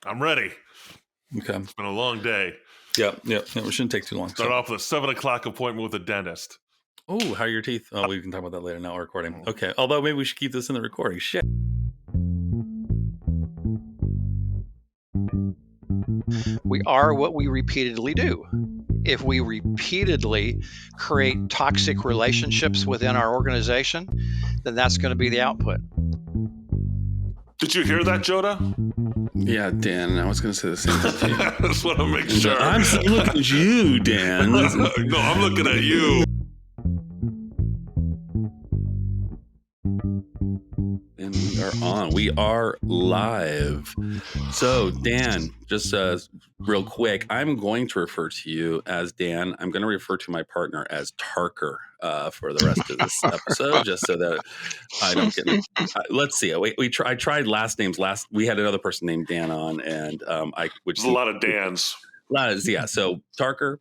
I'm ready. Okay. It's been a long day. Yeah. It shouldn't take too long. Start off with a 7 o'clock appointment with a dentist. Oh, how are your teeth? Oh, we can talk about that later. Now we're recording. Okay. Although maybe we should keep this in the recording. Shit. We are what we repeatedly do. If we repeatedly create toxic relationships within our organization, then that's going to be the output. Did you hear that, Jodah? Yeah, Dan. I was going to say the same thing. I just want to make sure. I'm looking at you, Dan. No, I'm looking at you. And we are on. We are live. So, Dan, just real quick, I'm going to refer to you as Dan. I'm going to refer to my partner as Tarker for the rest of this episode, just so that I don't get. Let's see. I tried last names. We had another person named Dan on, and There's a lot of Dans. Yeah. So Tarker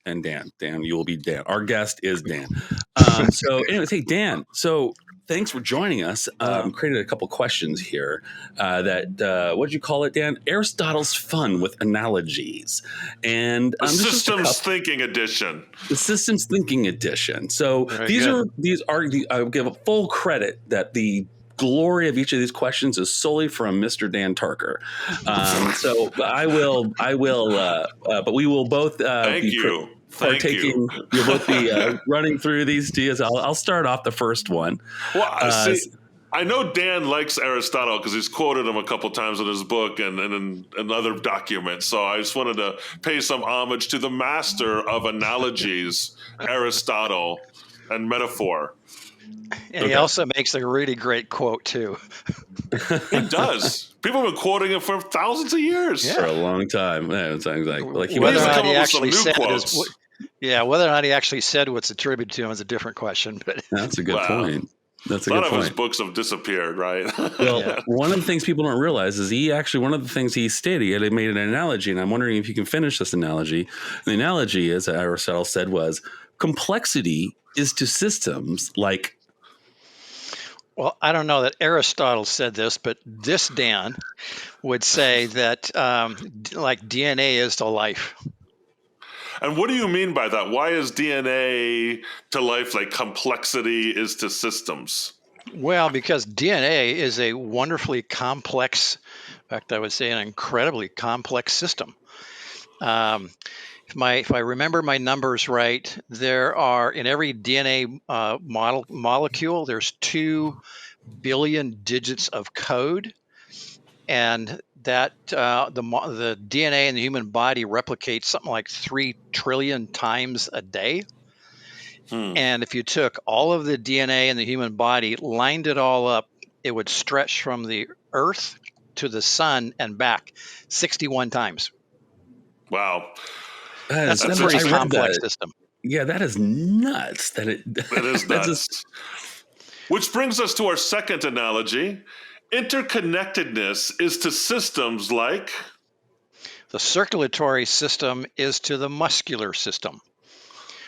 and Dan. Dan, you will be Dan. Our guest is Dan. So, anyways, hey Dan. So. Thanks for joining us. Created a couple questions here that, what did you call it, Dan? Aristotle's fun with analogies. And the systems thinking edition. The systems thinking edition. So these are I give a full credit that the glory of each of these questions is solely from Mr. Dan Tarker. So I will, but we will both Thank you. You'll both be running through these deals. I'll start off the first one. Well, I know Dan likes Aristotle because he's quoted him a couple times in his book and in other documents. So I just wanted to pay some homage to the master of analogies, Aristotle, and metaphor. And he also makes a really great quote, too. He does. People have been quoting him for thousands of years. Yeah. For a long time. Yeah, it's like he whether or not he actually said whether or not he actually said what's attributed to him is a different question. But that's a good point. That's a lot good of point. his books have disappeared, right? Well, one of the things people don't realize is one of the things he stated, he made an analogy, and I'm wondering if you can finish this analogy. The analogy, as Aristotle said, was complexity is to systems like. Well, I don't know that Aristotle said this, but this Dan would say that like DNA is to life. And what do you mean by that? Why is DNA to life like complexity is to systems? Well, because DNA is a wonderfully complex, in fact, I would say an incredibly complex system. If I remember my numbers right, there are in every DNA molecule, there's 2 billion digits of code, and that the DNA in the human body replicates something like 3 trillion times a day. And if you took all of the DNA in the human body, lined it all up, it would stretch from the Earth to the sun and back 61 times. Wow. That's a pretty complex system. Yeah, that is nuts. That is nuts. Which brings us to our second analogy. Interconnectedness is to systems like? The circulatory system is to the muscular system.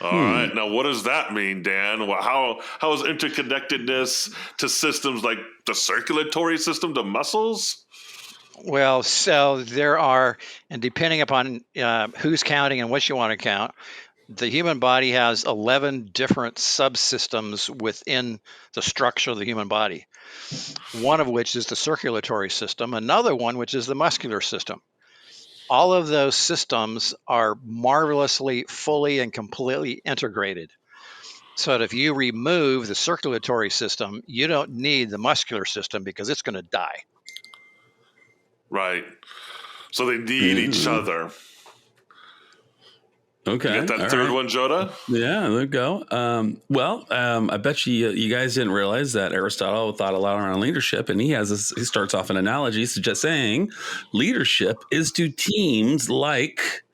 All right. Now, what does that mean, Dan? Well, how is interconnectedness to systems like the circulatory system to muscles? Well, so there are, and depending upon who's counting and what you want to count, the human body has 11 different subsystems within the structure of the human body. One of which is the circulatory system, another one which is the muscular system. All of those systems are marvelously, fully, and completely integrated. So that if you remove the circulatory system, you don't need the muscular system because it's going to die. Right. So they need each other. Okay. You got that third one, Jodah? Yeah, there you go. I bet you guys didn't realize that Aristotle thought a lot around leadership, and he starts off an analogy just saying leadership is to teams like.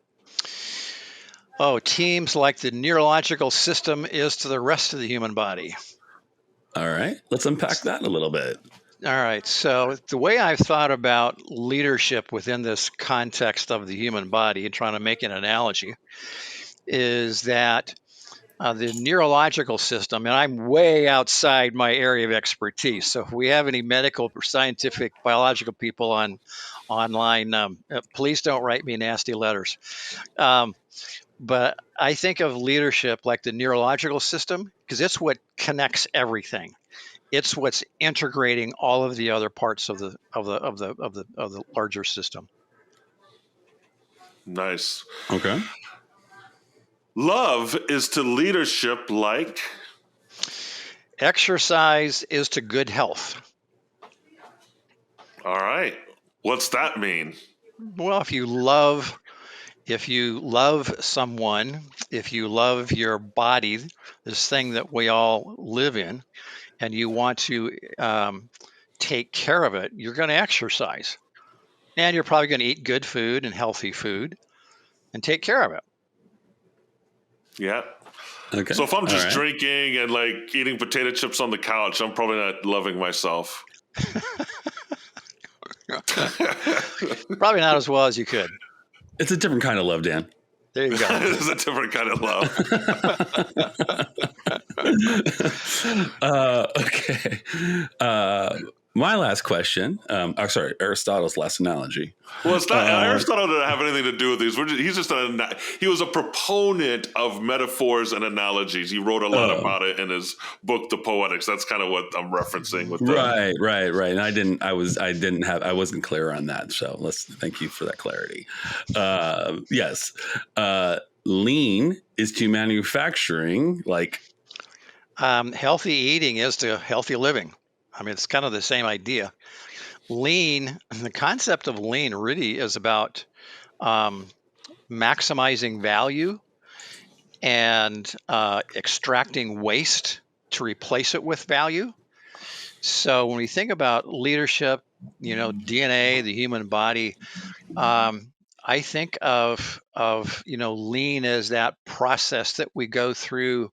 Oh, teams like the neurological system is to the rest of the human body. All right. Let's unpack that a little bit. All right. So the way I've thought about leadership within this context of the human body and trying to make an analogy is that the neurological system, and I'm way outside my area of expertise. So if we have any medical or scientific biological people on online. Please don't write me nasty letters. But I think of leadership like the neurological system, because it's what connects everything. It's what's integrating all of the other parts of the larger system. Nice. Okay. Love is to leadership like. Exercise is to good health. All right. What's that mean? Well, if you love someone, if you love your body, this thing that we all live in, and you want to take care of it, you're going to exercise. And you're probably going to eat good food and healthy food and take care of it. Yeah. Okay. So if I'm just All right. drinking and like eating potato chips on the couch, I'm probably not loving myself. Probably not as well as you could. It's a different kind of love, Dan. There you go. It's a different kind of love. Okay. My last question. Sorry, Aristotle's last analogy. Well, it's not. Aristotle didn't have anything to do with these. He was a proponent of metaphors and analogies. He wrote a lot about it in his book, The Poetics. That's kind of what I'm referencing with that. Right. And I wasn't clear on that. So thank you for that clarity. Yes. Lean is to manufacturing, like healthy eating is to healthy living. I mean, it's kind of the same idea. Lean, the concept of lean really is about maximizing value and extracting waste to replace it with value. So when we think about leadership, DNA, the human body, I think of lean as that process that we go through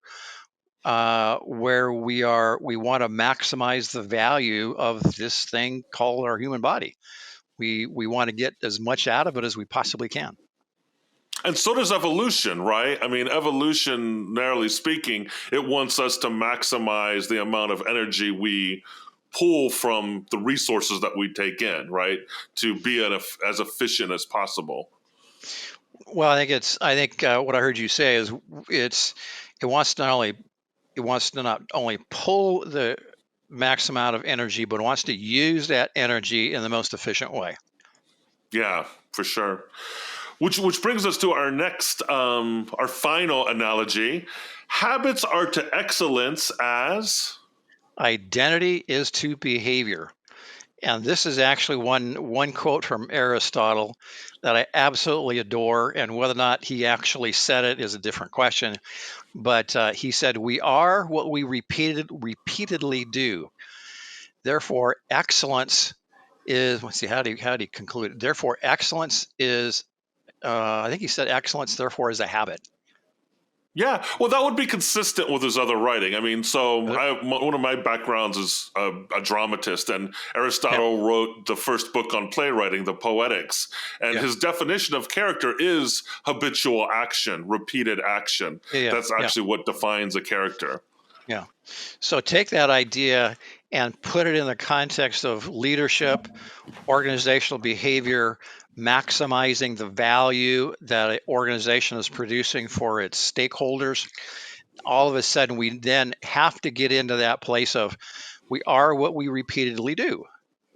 where we want to maximize the value of this thing called our human body. We want to get as much out of it as we possibly can. And so does evolution, right? I mean, evolutionarily speaking, it wants us to maximize the amount of energy we pull from the resources that we take in, right? To be as efficient as possible. Well, I think what I heard you say is it wants to not only pull the max amount of energy, but it wants to use that energy in the most efficient way. Yeah, for sure. Which brings us to our next, our final analogy. Habits are to excellence as identity is to behavior. And this is actually one quote from Aristotle that I absolutely adore. And whether or not he actually said it is a different question. But he said, "We are what we repeatedly do. Therefore, excellence is." Let's see, how do you conclude it? Therefore, excellence is. I think he said excellence. Therefore, is a habit. Yeah, well, that would be consistent with his other writing. I mean, one of my backgrounds is a dramatist, and Aristotle wrote the first book on playwriting, The Poetics, and his definition of character is habitual action, repeated action. That's actually what defines a character. Yeah. So take that idea and put it in the context of leadership, organizational behavior, maximizing the value that an organization is producing for its stakeholders. All of a sudden, we then have to get into that place of we are what we repeatedly do.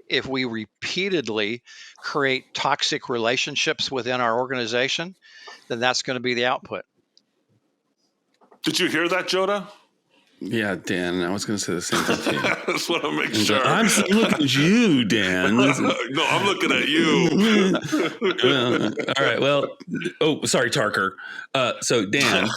If we repeatedly create toxic relationships within our organization, then that's going to be the output. Did you hear that, Jodah? Yeah, Dan, I was going to say the same thing to you. I just want to make sure. I'm looking at you, Dan. No, I'm looking at you. All right. Well, sorry, Tarker. So, Dan,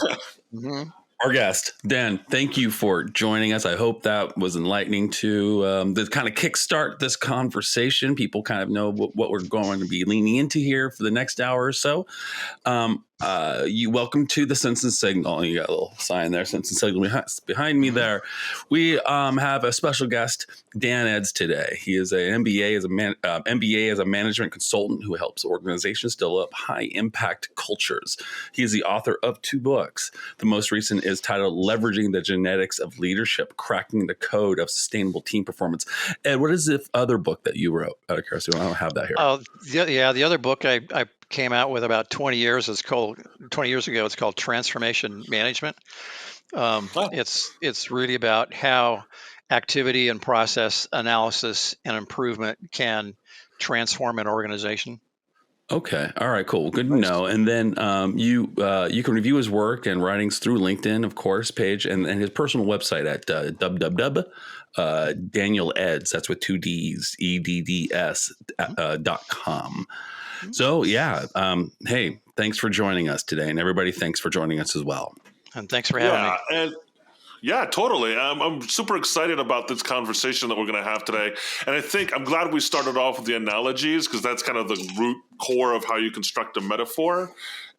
our guest, Dan, thank you for joining us. I hope that was enlightening to kind of kickstart this conversation. People kind of know what we're going to be leaning into here for the next hour or so. You welcome to the Sense and Signal. You got a little sign there, Sense and Signal behind me there. We have a special guest, Dan Edds, today. He is an MBA as a management consultant who helps organizations develop high impact cultures. He is the author of 2 books. The most recent is titled "Leveraging the Genetics of Leadership: Cracking the Code of Sustainable Team Performance." And what is the other book that you wrote? Out of curiosity, I don't have that here. The other book I came out with about 20 years ago. It's called Transformation Management. It's really about how activity and process analysis and improvement can transform an organization. Okay. All right, cool. Good to know. And then you can review his work and writings through LinkedIn, of course, page, and his personal website at Daniel Edds. That's with 2 Ds, EDDS.com. So, yeah. Hey, thanks for joining us today. And everybody, thanks for joining us as well. And thanks for having me. Yeah, totally. I'm super excited about this conversation that we're going to have today. And I'm glad we started off with the analogies, because that's kind of the root core of how you construct a metaphor.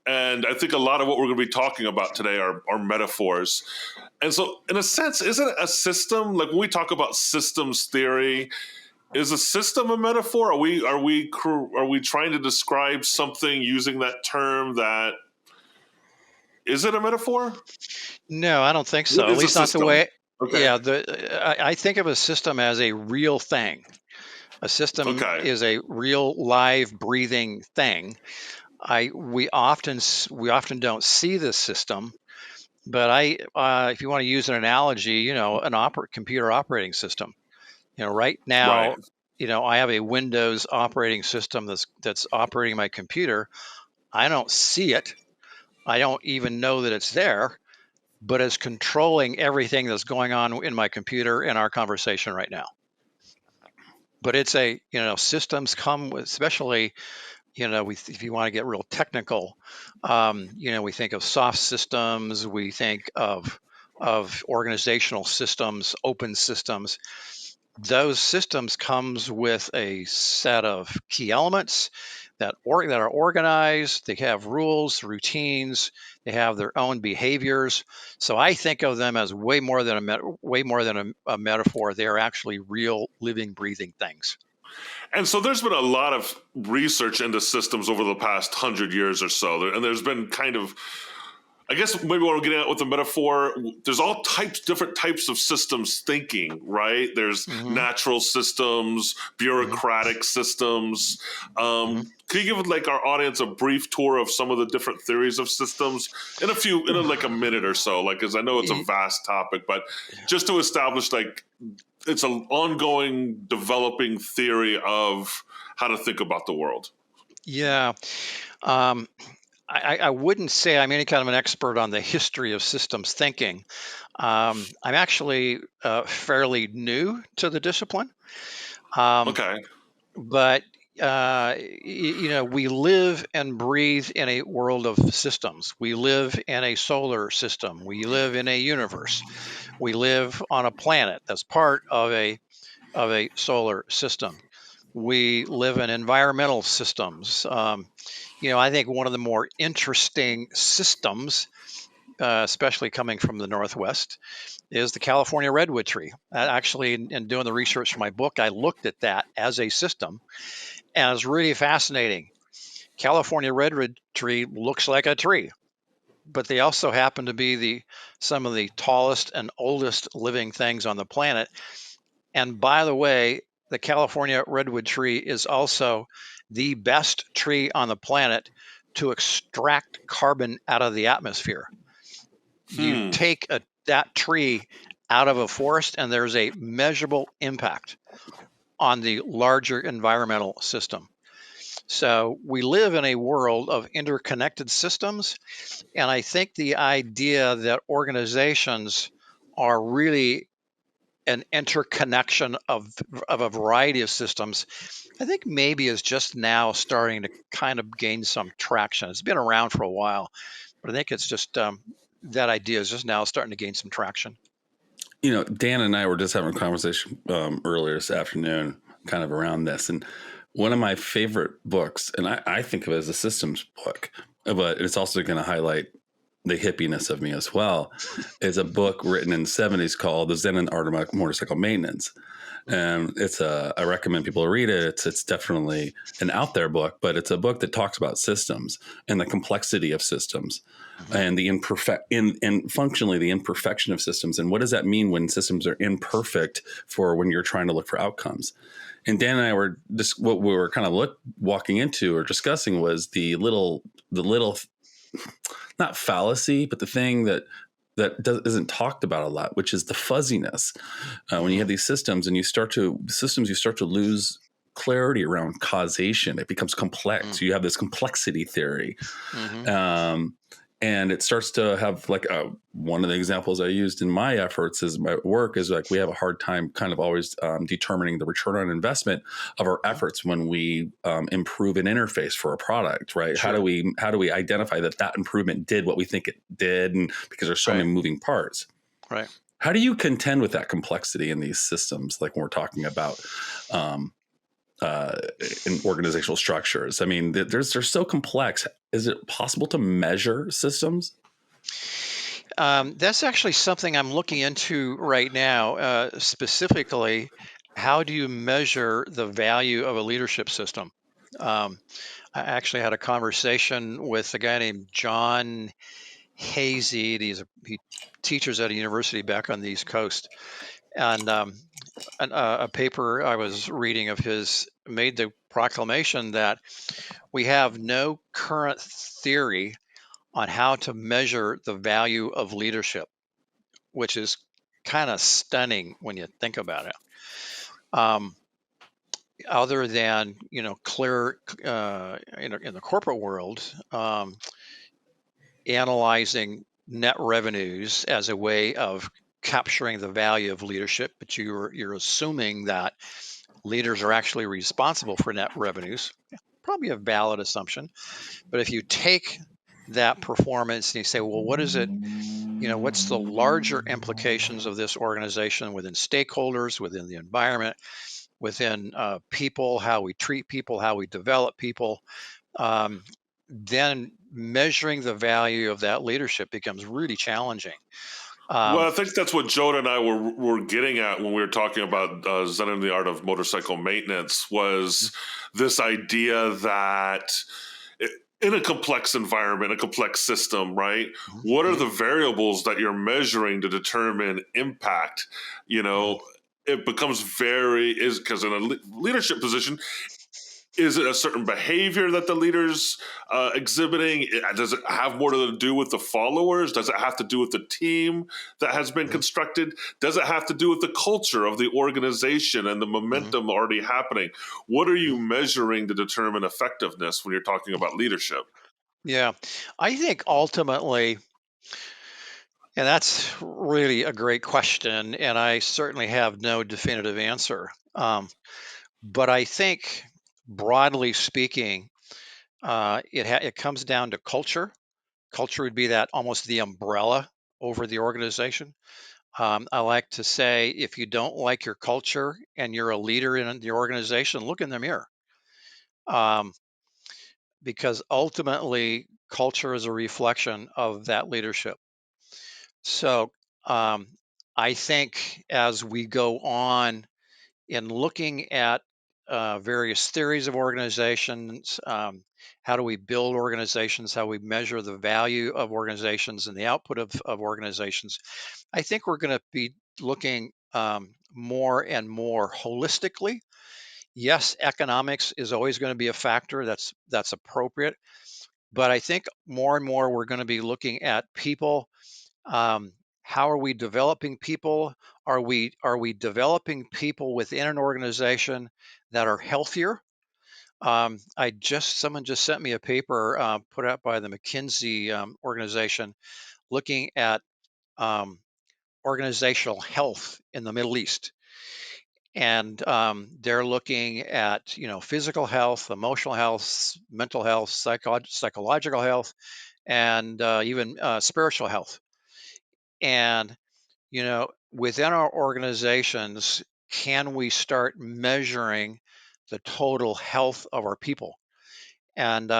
And I think a lot of what we're going to be talking about today are metaphors. And so in a sense, isn't a system, like when we talk about systems theory, is a system a metaphor? Are we trying to describe something using that term that is it a metaphor? No, I don't think so. At least not the way. Okay. Yeah, I think of a system as a real thing. A system is a real, live, breathing thing. We often don't see this system, but if you want to use an analogy, an computer operating system. Right now, I have a Windows operating system that's operating my computer. I don't see it. I don't even know that it's there, but it's controlling everything that's going on in my computer in our conversation right now. But it's systems come with, especially, if you want to get real technical, we think of soft systems, we think of organizational systems, open systems. Those systems comes with a set of key elements that are organized. They have rules, routines. They have their own behaviors. So I think of them as way more than a metaphor. They are actually real, living, breathing things. And so there's been a lot of research into systems over the past 100 years or so, and there's been kind of, I guess maybe what we're getting at with the metaphor, there's all different types of systems thinking, right? There's natural systems, bureaucratic systems. Can you give our audience a brief tour of some of the different theories of systems in a minute or so? Because I know it's a vast topic, but just to establish it's an ongoing developing theory of how to think about the world. Yeah. I wouldn't say I'm any kind of an expert on the history of systems thinking. I'm actually fairly new to the discipline. But we live and breathe in a world of systems. We live in a solar system. We live in a universe. We live on a planet that's part of a solar system. We live in environmental systems. I think one of the more interesting systems, especially coming from the Northwest, is the California redwood tree. Actually, in doing the research for my book, I looked at that as a system, and it's really fascinating. California redwood tree looks like a tree, but they also happen to be some of the tallest and oldest living things on the planet. And by the way, the California redwood tree is also the best tree on the planet to extract carbon out of the atmosphere. You take that tree out of a forest, and there's a measurable impact on the larger environmental system. So we live in a world of interconnected systems, and I think the idea that organizations are really an interconnection of a variety of systems, I think maybe is just now starting to kind of gain some traction. It's been around for a while, but I think it's just that idea is just now starting to gain some traction. Dan and I were just having a conversation earlier this afternoon, kind of around this. And one of my favorite books, and I think of it as a systems book, but it's also going to highlight the hippiness of me as well, is a book written in the 70s called The Zen and Art of Motorcycle Maintenance. And I recommend people read it. It's definitely an out there book, but it's a book that talks about systems and the complexity of systems and the functionally the imperfection of systems. And what does that mean when systems are imperfect for when you're trying to look for outcomes? And Dan and I were just, what we were kind of walking into or discussing was the little, not fallacy, but the thing that isn't talked about a lot, which is the fuzziness. When you have these systems and you start to lose clarity around causation, it becomes complex. You have this complexity theory. And it starts to have like one of the examples I used in my efforts is my work is like we have a hard time kind of always determining the return on investment of our efforts when we improve an interface for a product, right? Sure. How do we identify that improvement did what we think it did, and because there's so many moving parts, right? How do you contend with that complexity in these systems, like when we're talking about in organizational structures? I mean, they're so complex. Is it possible to measure systems? That's actually something I'm looking into right now. Specifically, how do you measure the value of a leadership system? I actually had a conversation with a guy named John Hazy. He teaches at a university back on the East Coast, and a paper I was reading of his made the proclamation that we have no current theory on how to measure the value of leadership, which is kind of stunning when you think about it. Other than clear in the corporate world, analyzing net revenues as a way of capturing the value of leadership, but you're assuming that leaders are actually responsible for net revenues. Probably a valid assumption, but if you take that performance and you say, well, what is it? What's the larger implications of this organization within stakeholders, within the environment, within people, how we treat people, how we develop people? Then measuring the value of that leadership becomes really challenging. Well, I think that's what Jodah and I were getting at when we were talking about Zen and the Art of Motorcycle Maintenance, was this idea that in a complex environment, a complex system, right? What are the variables that you're measuring to determine impact? It becomes because in a leadership position, is it a certain behavior that the leader's exhibiting? Does it have more to do with the followers? Does it have to do with the team that has been constructed? Does it have to do with the culture of the organization and the momentum already happening? What are you measuring to determine effectiveness when you're talking about leadership? Yeah, I think ultimately, and that's really a great question, and I certainly have no definitive answer. But I think, broadly speaking, it comes down to culture. Culture would be that almost the umbrella over the organization. I like to say, if you don't like your culture and you're a leader in the organization, look in the mirror. Because ultimately, culture is a reflection of that leadership. So I think as we go on in looking at various theories of organizations, how do we build organizations, how we measure the value of organizations and the output of organizations, I think we're going to be looking more and more holistically. Yes, economics is always going to be a factor that's appropriate, but I think more and more we're going to be looking at people. How are we developing people? Are we developing people within an organization that are healthier? Someone just sent me a paper put out by the McKinsey organization looking at organizational health in the Middle East, and they're looking at physical health, emotional health, mental health, psychological health, and even spiritual health. And within our organizations, can we start measuring the total health of our people? And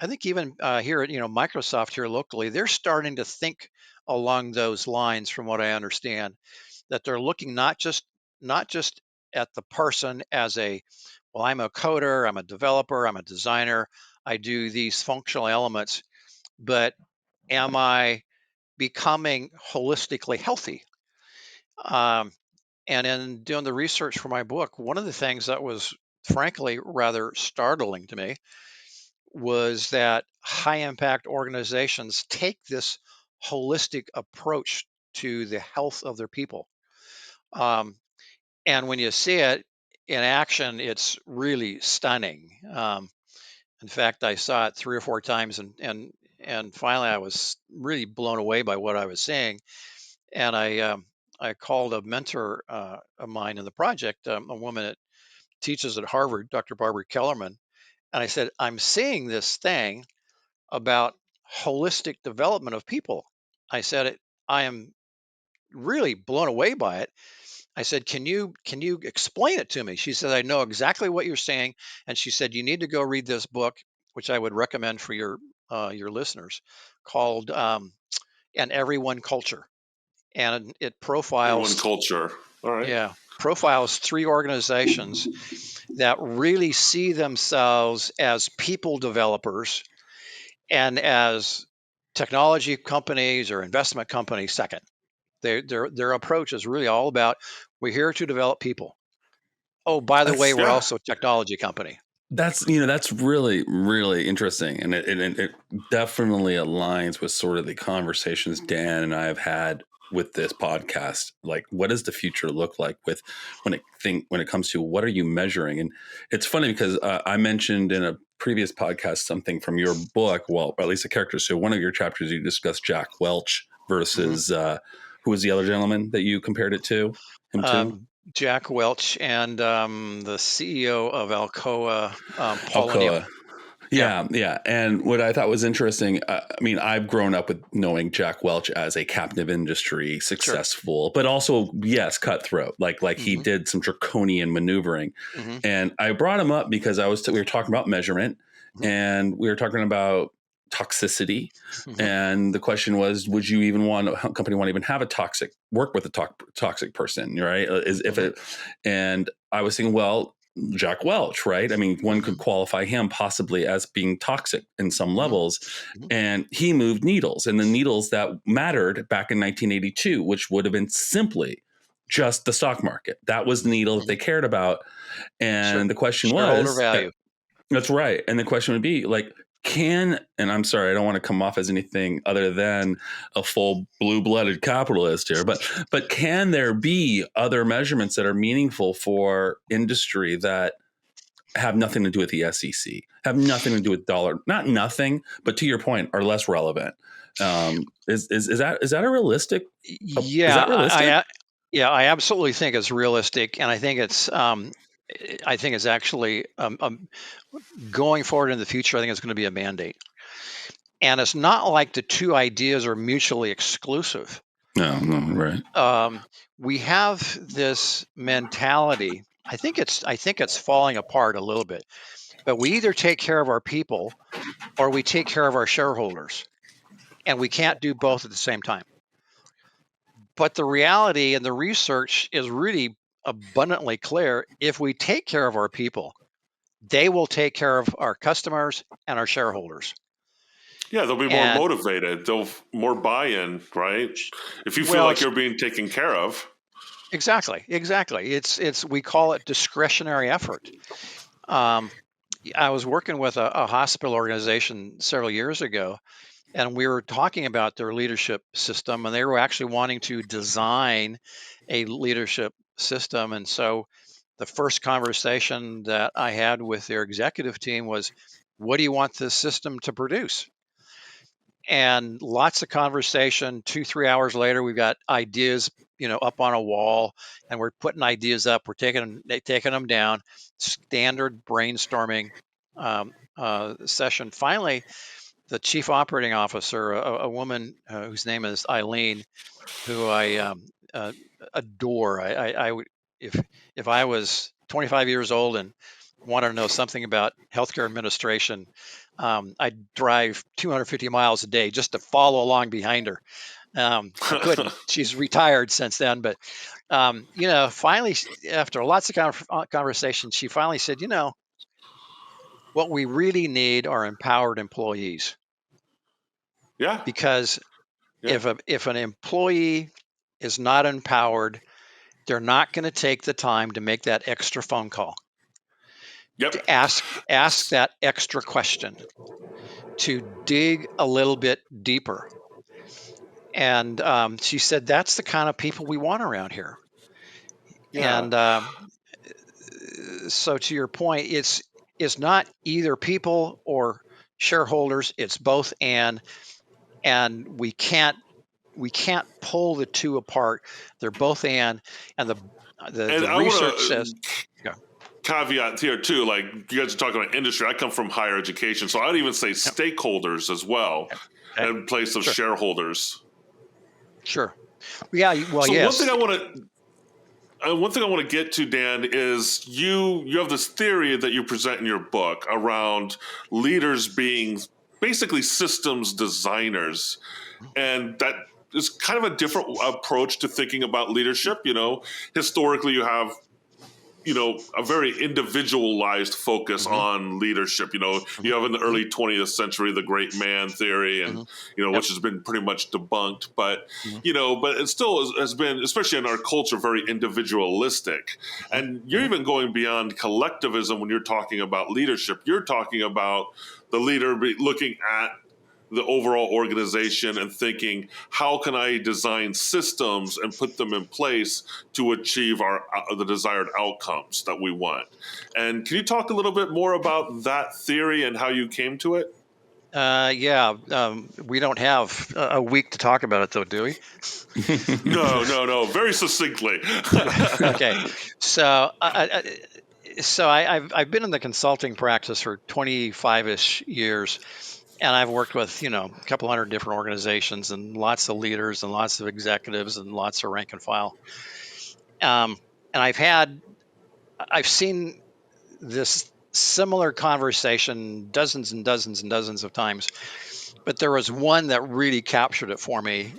even here at Microsoft here locally, they're starting to think along those lines. From what I understand, that they're looking not just at the person as well, I'm a coder, I'm a developer, I'm a designer, I do these functional elements, but am I becoming holistically healthy? Um, and in doing the research for my book, one of the things that was frankly rather startling to me was that high impact organizations take this holistic approach to the health of their people. Um, and when you see it in action, it's really stunning. In fact, I saw it 3 or 4 times, and finally, I was really blown away by what I was seeing. And I called a mentor of mine in the project, a woman that teaches at Harvard, Dr. Barbara Kellerman, and I said, I'm seeing this thing about holistic development of people. I said it. I am really blown away by it. I said, can you explain it to me? She said, I know exactly what you're saying, and she said, you need to go read this book, which I would recommend for your listeners, called "And Everyone Culture," and it Everyone profiles, culture. All right. yeah, profiles 3 organizations that really see themselves as people developers and as technology companies or investment companies second. Their approach is really all about, we're here to develop people. Oh, by the way, That's we're Yeah. also a technology company. that's really really interesting, and it definitely aligns with sort of the conversations Dan and I have had with this podcast. Like, what does the future look like with when it comes to what are you measuring? And it's funny because I mentioned in a previous podcast something from your book, well, or at least a character. So one of your chapters you discussed Jack Welch Hmm. versus who was the other gentleman that you compared him to? Jack Welch and the CEO of Alcoa, Paul O'Neill. Alcoa. Yeah, Yeah. And what I thought was interesting, I mean, I've grown up with knowing Jack Welch as a captive industry, sure. successful, but also, yes, cutthroat. Like he Hmm. did some draconian maneuvering. Hmm. And I brought him up because we were talking about measurement, Hmm. and we were talking about toxicity. Hmm. And the question was, would you even want a company want to even have work with a toxic person, right? Is if Hmm. it, and I was thinking, well, Jack Welch, right? I mean, one Hmm. could qualify him possibly as being toxic in some Hmm. levels. Hmm. And he moved needles, and the needles that mattered back in 1982, which would have been simply just the stock market. That was the needle that Hmm. they cared about. Sure. And the question Shareholder was, value. that's right. And the question would be like, and I'm sorry, I don't want to come off as anything other than a full blue-blooded capitalist here, but can there be other measurements that are meaningful for industry that have nothing to do with the SEC, have nothing to do with dollar, not nothing, but to your point, are less relevant? Is that a realistic? Is Yeah, that realistic? yeah, I absolutely think it's realistic, and I think it's actually going forward in the future. I think it's going to be a mandate, and it's not like the two ideas are mutually exclusive. No, right. Um, we have this mentality. I think it's falling apart a little bit. But we either take care of our people or we take care of our shareholders, and we can't do both at the same time. But the reality and the research is really abundantly clear. If we take care of our people, they will take care of our customers and our shareholders. Yeah, they'll be more And motivated. They'll more buy-in, right? If you feel well, like it's you're being taken care of. exactly. It's we call it discretionary effort. Um, I was working with a hospital organization several years ago, and we were talking about their leadership system, and they were actually wanting to design a leadership system. And so the first conversation that I had with their executive team was, what do you want this system to produce? And lots of conversation. 2 3 hours later, we've got ideas, up on a wall, and we're putting ideas up, we're taking them down. Standard brainstorming session. Finally, the chief operating officer, a woman whose name is Eileen, who I uh, adore. I would, if I was 25 years old and wanted to know something about healthcare administration, I'd drive 250 miles a day just to follow along behind her. I couldn't. She's retired since then, but finally, after lots of conversations, she finally said, what we really need are empowered employees. Yeah. Because if an employee is not empowered, they're not going to take the time to make that extra phone call, to ask that extra question, to dig a little bit deeper. And she said, that's the kind of people we want around here. Yeah. And so to your point, it's not either people or shareholders, it's both and we can't pull the two apart. They're both and the research says. Caveat here too, like you guys are talking about industry. I come from higher education, so I'd even say stakeholders as well, in place of shareholders. Sure. Yeah. Well, so yes. one thing I want to get to, Dan, is you have this theory that you present in your book around leaders being basically systems designers, and that is kind of a different approach to thinking about leadership. Historically, you have a very individualized focus on leadership. You have in the early 20th century the great man theory, and which has been pretty much debunked, but but it still has been, especially in our culture, very individualistic. And you're even going beyond collectivism when you're talking about leadership. You're talking about the leader looking at the overall organization and thinking, how can I design systems and put them in place to achieve the desired outcomes that we want? And can you talk a little bit more about that theory and how you came to it? We don't have a week to talk about it, though, do we? No. Very succinctly. Okay. So I've been in the consulting practice for 25-ish years. And I've worked with, a couple hundred different organizations and lots of leaders and lots of executives and lots of rank and file. And I've seen this similar conversation dozens and dozens and dozens of times, but there was one that really captured it for me.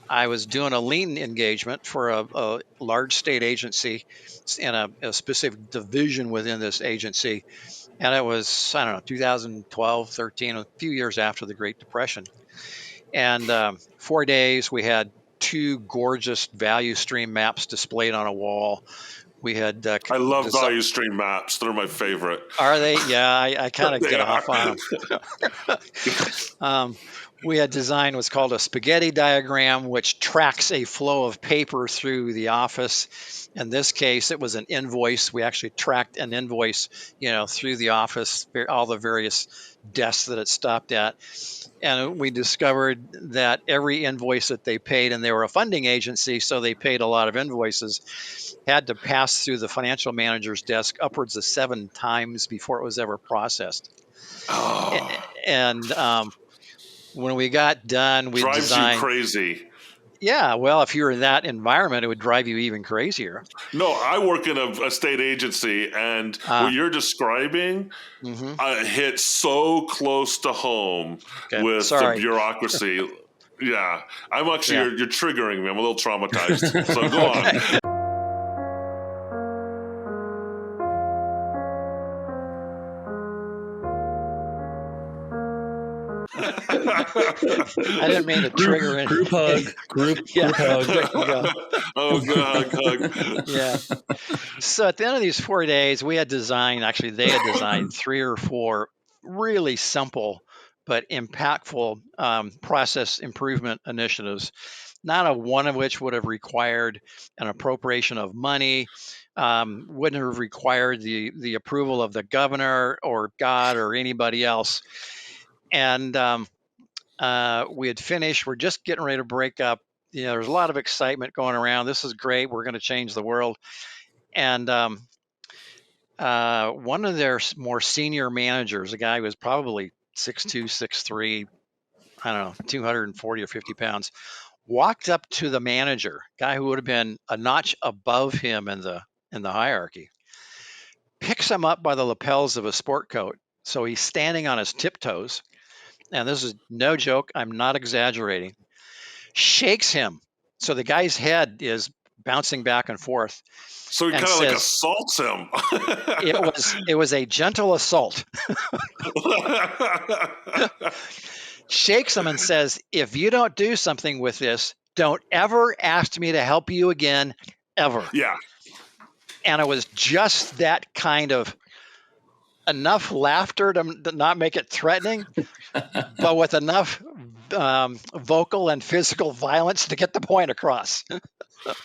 I was doing a lean engagement for a large state agency and a specific division within this agency. And it was, 2012, 13, a few years after the Great Depression. And 4 days, we had 2 gorgeous value stream maps displayed on a wall. We had. I love value stream maps. They're my favorite. Are they? Yeah, I kind of get off on them. We had designed what's called a spaghetti diagram, which tracks a flow of paper through the office. In this case, it was an invoice. We actually tracked an invoice, through the office, all the various desks that it stopped at. And we discovered that every invoice that they paid, and they were a funding agency, so they paid a lot of invoices, had to pass through the financial manager's desk upwards of 7 times before it was ever processed. Oh. And when we got done, we drives designed. You crazy. Yeah, well, if you were in that environment, it would drive you even crazier. No, I work in a state agency, and what you're describing hit so close to home with the bureaucracy. Yeah, I'm actually, you're triggering me. I'm a little traumatized. So go on. I didn't mean to trigger it. Group hug. Group hug. There you go. Oh, good hug. Yeah. So at the end of these 4 days, they had designed 3 or 4 really simple but impactful process improvement initiatives, not a one of which would have required an appropriation of money, wouldn't have required the approval of the governor or God or anybody else. And we had finished. We're just getting ready to break up. There's a lot of excitement going around. This is great. We're going to change the world. And one of their more senior managers, a guy who was probably 6'2", 6'3", 240 or 50 pounds, walked up to the manager, guy who would have been a notch above him in the hierarchy, picks him up by the lapels of a sport coat So he's standing on his tiptoes, and this is no joke, I'm not exaggerating, shakes him. So the guy's head is bouncing back and forth, So he and kind of like says, assaults him. it was a gentle assault. Shakes him and says, if you don't do something with this, don't ever ask me to help you again, ever. Yeah. And it was just that kind of enough laughter to not make it threatening, but with enough vocal and physical violence to get the point across.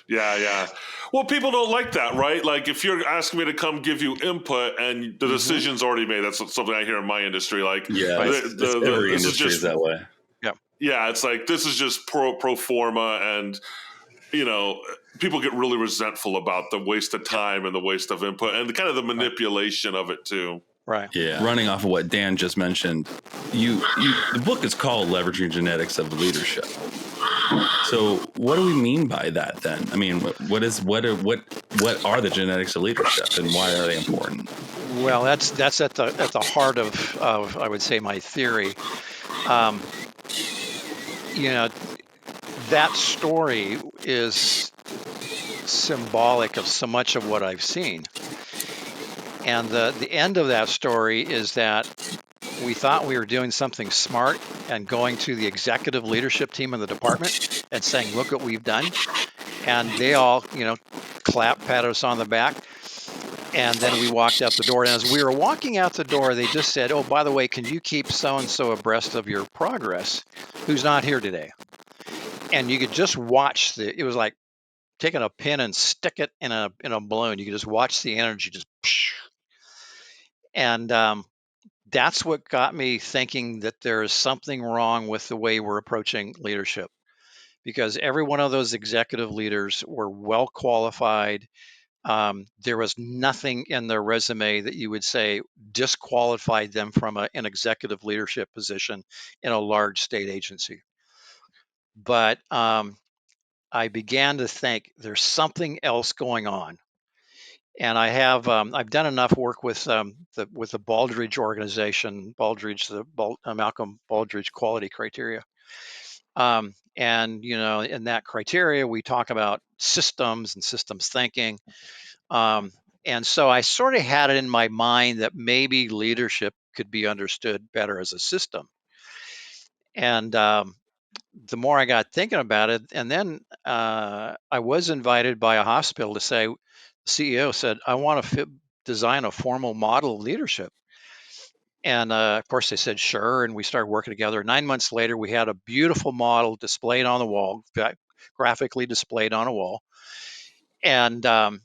Yeah. Well, people don't like that, right? Like if you're asking me to come give you input and the decision's already made, that's something I hear in my industry. Like, Yeah, every industry is that way. Yeah, it's like this is just pro forma, and people get really resentful about the waste of time and the waste of input and the kind of the manipulation of it too. Right. Yeah. Running off of what Dan just mentioned, the book is called Leveraging Genetics of Leadership. So what do we mean by that then? I mean, what are the genetics of leadership and why are they important? Well, that's at the heart of I would say my theory. That story is symbolic of so much of what I've seen. And the end of that story is that we thought we were doing something smart and going to the executive leadership team in the department and saying, look what we've done. And they all, pat us on the back. And then we walked out the door. And as we were walking out the door, they just said, oh, by the way, can you keep so-and-so abreast of your progress who's not here today? And you could just watch it was like taking a pin and stick it in a balloon. You could just watch the energy just. And that's what got me thinking that there is something wrong with the way we're approaching leadership, because every one of those executive leaders were well qualified. There was nothing in their resume that you would say disqualified them from an executive leadership position in a large state agency. But I began to think there's something else going on. And I've done enough work with the Baldrige organization, Malcolm Baldrige quality criteria. And in that criteria, we talk about systems and systems thinking. And so I sort of had it in my mind that maybe leadership could be understood better as a system. And the more I got thinking about it, and then I was invited by a hospital to say, the CEO said, I want to design a formal model of leadership. And of course, they said, sure. And we started working together. 9 months later, we had a beautiful model displayed on the wall, graphically displayed on a wall. And the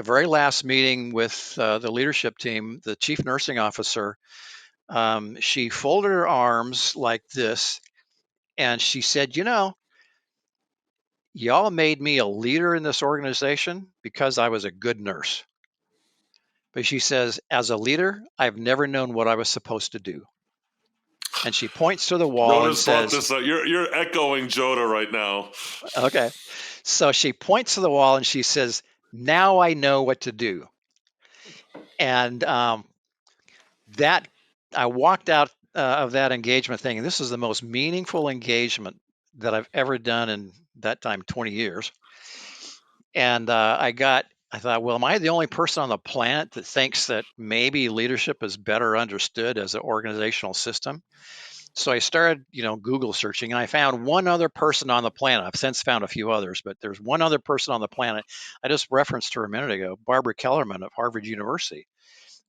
very last meeting with the leadership team, the chief nursing officer, she folded her arms like this. And she said, y'all made me a leader in this organization because I was a good nurse. But she says, as a leader, I've never known what I was supposed to do. And she points to the wall and says, this up. You're echoing Jodah right now. Okay. So she points to the wall and she says, now I know what to do. And that I walked out of that engagement thing. And this is the most meaningful engagement that I've ever done in that time, 20 years. And I thought, well, am I the only person on the planet that thinks that maybe leadership is better understood as an organizational system? So I started, Google searching, and I found one other person on the planet. I've since found a few others, but there's one other person on the planet. I just referenced her a minute ago, Barbara Kellerman of Harvard University.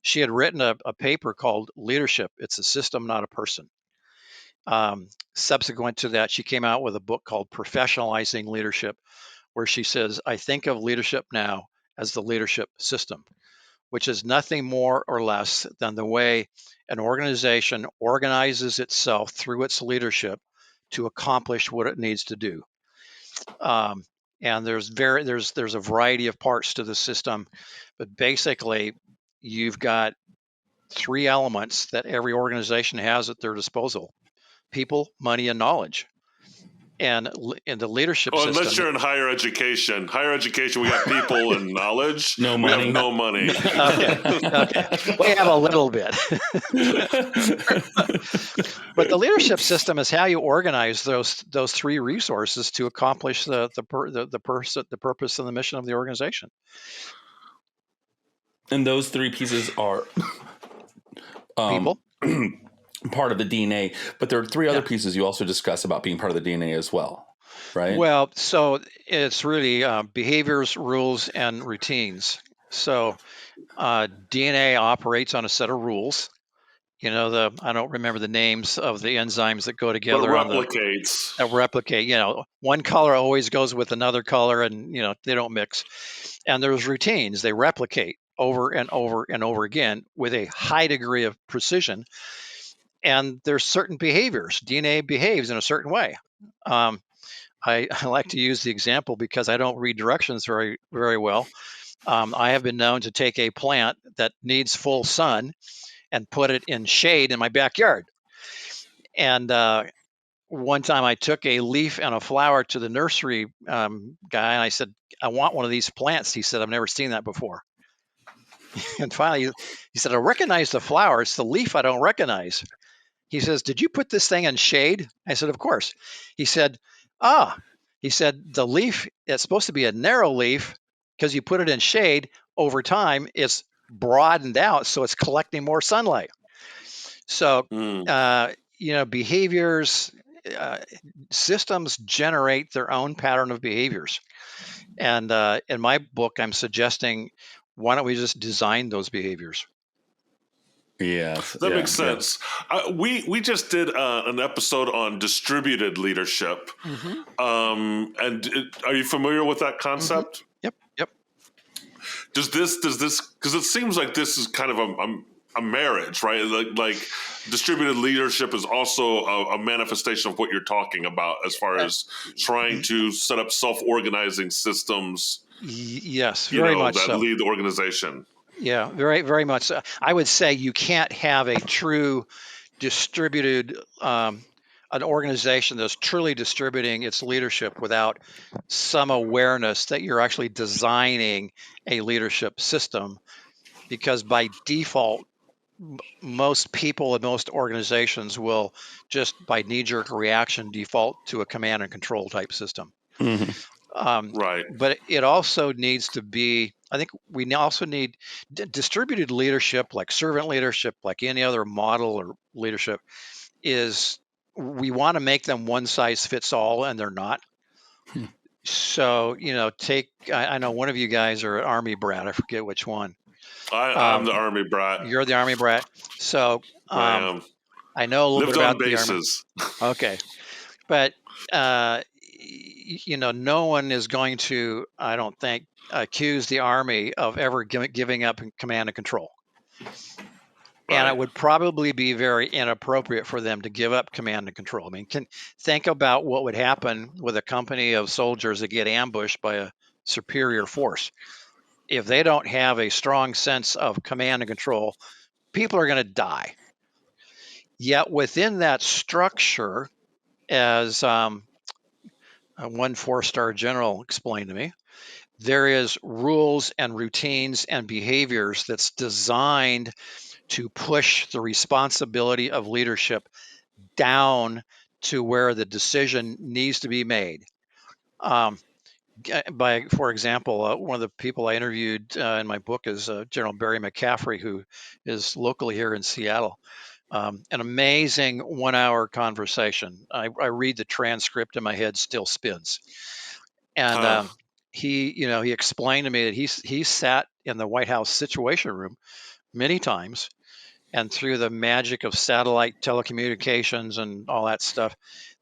She had written a paper called Leadership. It's a System, Not a Person. Subsequent to that, she came out with a book called Professionalizing Leadership, where she says, I think of leadership now as the leadership system, which is nothing more or less than the way an organization organizes itself through its leadership to accomplish what it needs to do. And there's a variety of parts to the system, but basically you've got three elements that every organization has at their disposal: people, money, and knowledge. And in the leadership Oh, unless system, you're in higher education. Higher education, we got people and knowledge. No We money. have no money. okay, we have a little bit. But the leadership system is how you organize those three resources to accomplish the purpose and the mission of the organization. And those three pieces are People. part of the DNA, but there are three other Yeah. pieces you also discuss about being part of the DNA as well, right? Well, so it's really behaviors, rules, and routines. So DNA operates on a set of rules. You know, I don't remember the names of the enzymes that go But together on replicates. that replicate. You know, one color always goes with another color, and you know they don't mix. And there's routines; they replicate over and over and over again with a high degree of precision. And there's certain behaviors. DNA behaves in a certain way. I like to use the example because I don't read directions very well. I have been known to take a plant that needs full sun and put it in shade in my backyard. And one time I took a leaf and a flower to the nursery guy, and I said, I want one of these plants. He said, I've never seen that before. And finally, he said, I recognize the flower. It's the leaf I don't recognize. He says, did you put this thing in shade? I said, of course. He said, he said, the leaf, it's supposed to be a narrow leaf because you put it in shade. Over time, it's broadened out, so it's collecting more sunlight. So, you know, behaviors, systems generate their own pattern of behaviors. And in my book, I'm suggesting, why don't we just design those behaviors? Yes, That makes sense. We just did an episode on distributed leadership. And are you familiar with that concept? Yep. Does this because it seems like this is kind of a marriage, right? Like distributed leadership is also a manifestation of what you're talking about as far as trying to set up self-organizing systems. Yes, very much that so. lead the organization. Yeah, very much so. I would say you can't have a true distributed an organization that's truly distributing its leadership without some awareness that you're actually designing a leadership system, because by default most people and most organizations will just by knee-jerk reaction default to a command and control type system. Right. But it also needs to be, I think we also need distributed leadership, like servant leadership, like any other model or leadership, is we want to make them one size fits all, and they're not. So, you know, I know one of you guys are an Army brat. I forget which one. I'm the Army brat. You're the Army brat. So I am. I know a little Lived bit on about the Army. bases. Okay. But, you know, no one is going to, I don't think, accuse the Army of ever giving up command and control. And it would probably be very inappropriate for them to give up command and control. I mean, think about what would happen with a company of soldiers that get ambushed by a superior force. If they don't have a strong sense of command and control, people are going to die. Yet within that structure, as one 4-star general explained to me, there is rules and routines and behaviors that's designed to push the responsibility of leadership down to where the decision needs to be made. For example, one of the people I interviewed in my book is General Barry McCaffrey, who is locally here in Seattle. An amazing 1-hour conversation. I read the transcript and my head still spins. And he explained to me that he sat in the White House Situation Room many times, and through the magic of satellite telecommunications and all that stuff,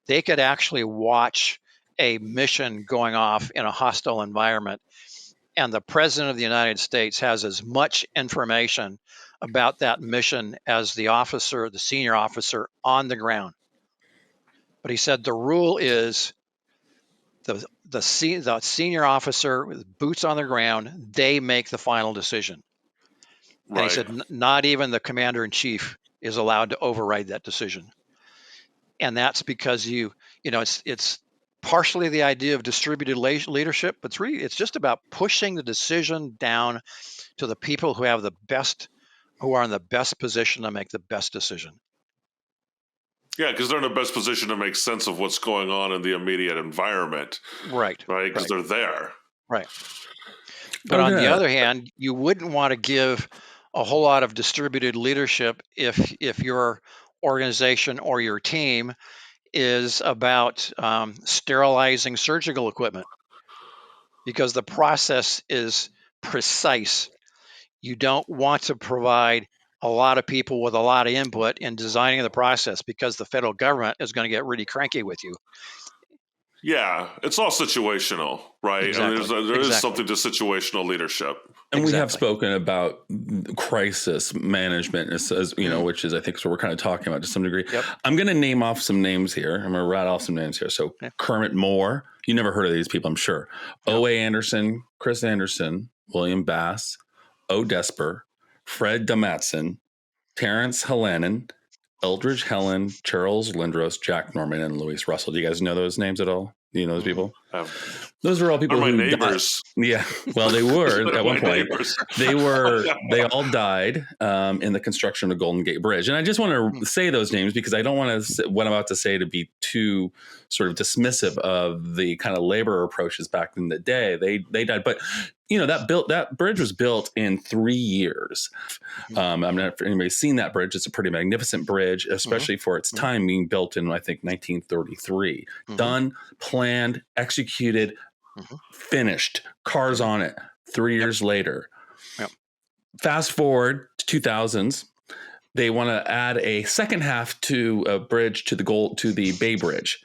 they could actually watch a mission going off in a hostile environment. And the President of the United States has as much information about that mission as the senior officer on the ground. But he said the rule is the senior officer with boots on the ground, they make the final decision. And he said not even the commander in chief is allowed to override that decision. And that's because it's partially the idea of distributed leadership, but it's just about pushing the decision down to the people who are in the best position to make the best decision. Yeah, because they're in the best position to make sense of what's going on in the immediate environment, Right. right? Because they're there. Right. But on the other hand, you wouldn't want to give a whole lot of distributed leadership if your organization or your team is about sterilizing surgical equipment, because the process is precise. You don't want to provide a lot of people with a lot of input in designing the process, because the federal government is going to get really cranky with you. Yeah, it's all situational, right? Exactly. I mean, there is something to situational leadership. And we have spoken about crisis management, as you know, which is, I think, what we're kind of talking about to some degree. Yep. I'm going to name off some names here. I'm going to rattle off some names here. So Kermit Moore, you never heard of these people, I'm sure. Yep. O.A. Anderson, Chris Anderson, William Bass, O. Desper, Fred Damatson, Terrence Helanen, Eldridge Helen, Charles Lindros, Jack Norman, and Louis Russell. Do you guys know those names at all? Do you know those people? Those are all people my who neighbors. Yeah, well, they were at one point. They all died in the construction of the Golden Gate Bridge. And I just want to say those names because I don't want what I'm about to say to be too sort of dismissive of the kind of labor approaches back in the day. They died, but you know that bridge was built in 3 years. I'm not sure if anybody's seen that bridge. It's a pretty magnificent bridge, especially for its time, being built in I think 1933. Done, planned, executed. Finished, cars on it 3 years later. Fast forward to 2000s, they want to add a second half to a bridge to the Bay Bridge.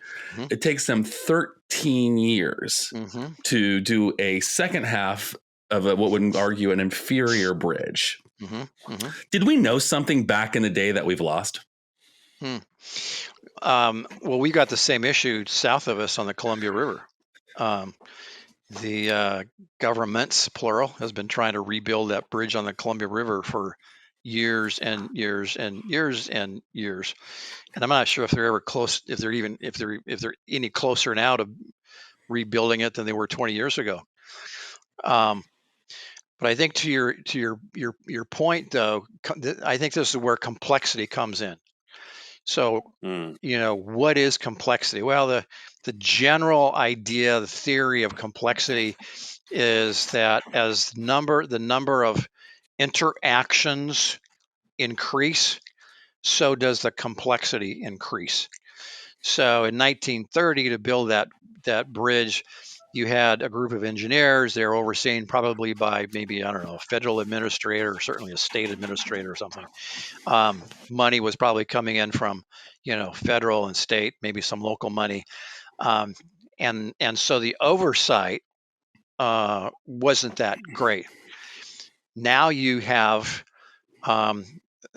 It takes them 13 years to do a second half of what would argue an inferior bridge. Did we know something back in the day that we've lost? Well, we got the same issue south of us on the Columbia River. The governments, plural, has been trying to rebuild that bridge on the Columbia River for years and years and years and years, and I'm not sure if they're ever close, if they're any closer now to rebuilding it than they were 20 years ago. But I think to your point, though, I think this is where complexity comes in. So, what is complexity? Well, the general idea, the theory of complexity is that as the number of interactions increase, so does the complexity increase. So in 1930, to build that bridge, you had a group of engineers. They were overseen probably by maybe, I don't know, a federal administrator, or certainly a state administrator or something. Money was probably coming in from, federal and state, maybe some local money. And so the oversight wasn't that great. Now you have,